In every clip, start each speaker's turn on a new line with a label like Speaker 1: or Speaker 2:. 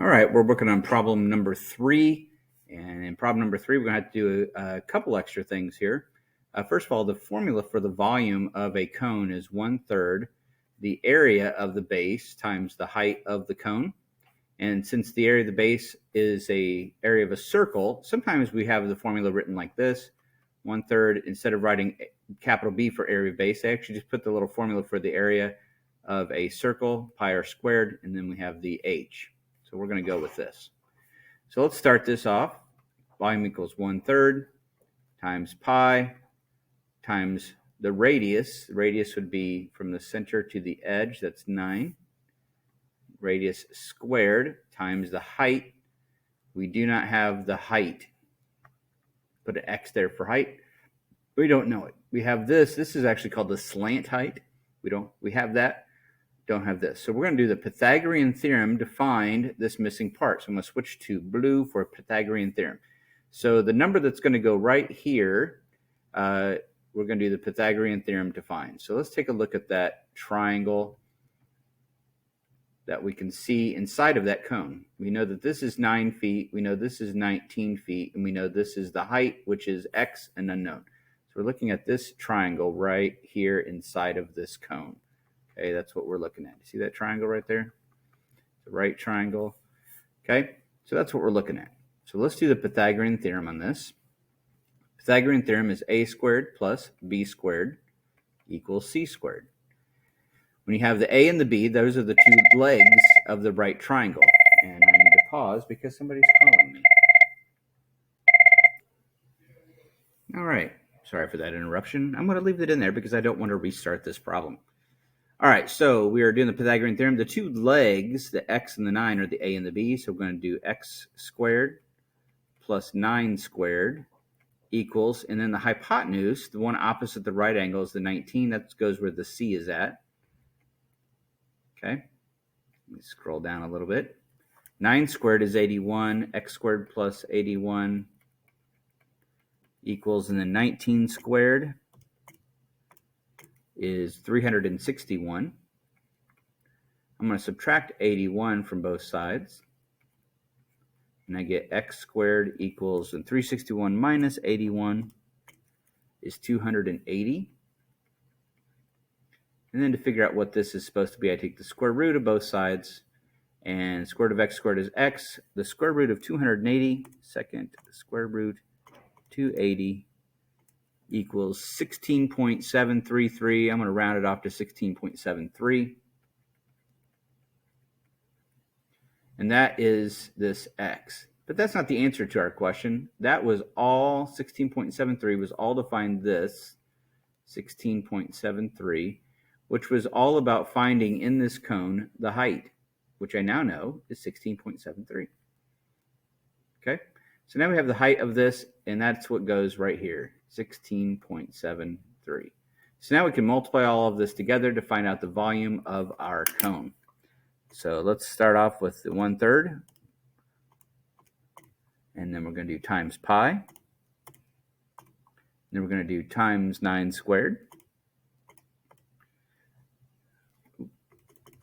Speaker 1: right, we're working on problem number 3. And in problem number 3, we're going to have to do a couple extra things here. First of all, the formula for the volume of a cone is 1/3 the area of the base times the height of the cone. And since the area of the base is a area of a circle, sometimes we have the formula written like this. 1/3, instead of writing capital B for area of base, I actually just put the little formula for the area of a circle, pi r squared, and then we have the h. So we're going to go with this. So let's start this off. Volume equals 1/3 times pi times the radius. The radius would be from the center to the edge. That's 9. Radius squared times the height. We do not have the height. Put an X there for height. We don't know it. We have this. This is actually called the slant height. We have that. Don't have this. So we're going to do the Pythagorean theorem to find this missing part. So I'm going to switch to blue for Pythagorean theorem. So the number that's going to go right here, we're going to do the Pythagorean theorem to find. So let's take a look at that triangle that we can see inside of that cone. We know that this is 9 feet. We know this is 19 feet. And we know this is the height, which is x, an unknown. So we're looking at this triangle right here inside of this cone. Okay, that's what we're looking at. See that triangle right there? The right triangle. Okay, so that's what we're looking at. So let's do the Pythagorean theorem on this. Pythagorean theorem is a squared plus b squared equals c squared. When you have the a and the b, those are the two legs of the right triangle. And I need to pause because somebody's calling me. All right, sorry for that interruption. I'm going to leave it in there because I don't want to restart this problem. All right, so we are doing the Pythagorean theorem. The two legs, the x and the 9, are the a and the b. So we're going to do x squared plus 9 squared equals, and then the hypotenuse, the one opposite the right angle, is the 19. That goes where the c is at. Okay, let me scroll down a little bit. 9 squared is 81. X squared plus 81 equals, and then 19 squared is 361. I'm going to subtract 81 from both sides. And I get x squared equals, and 361 minus 81 is 280. And then to figure out what this is supposed to be, I take the square root of both sides. And square root of x squared is x. The square root of 280, second square root 280 equals 16.733. I'm going to round it off to 16.73. And that is this x. But that's not the answer to our question. That was all 16.73 was all to find this 16.73, which was all about finding in this cone the height, which I now know is 16.73. Okay, so now we have the height of this, and that's what goes right here, 16.73. So now we can multiply all of this together to find out the volume of our cone. So let's start off with the 1/3, and then we're going to do times pi. Then we're going to do times 9 squared.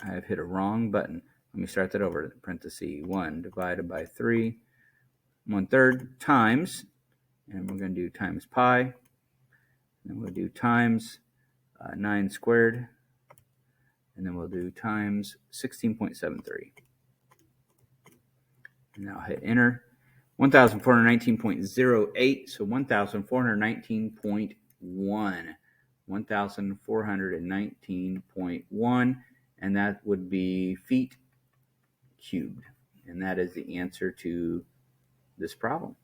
Speaker 1: I have hit a wrong button. Let me start that over. Parenthesis 1 divided by 3, 1/3 times, and we're going to do times pi. Then we'll do times 9 squared, and then we'll do times 16.73. And now hit enter. 1,419.08, so 1,419.1. 1,419.1, and that would be feet cubed. And that is the answer to this problem.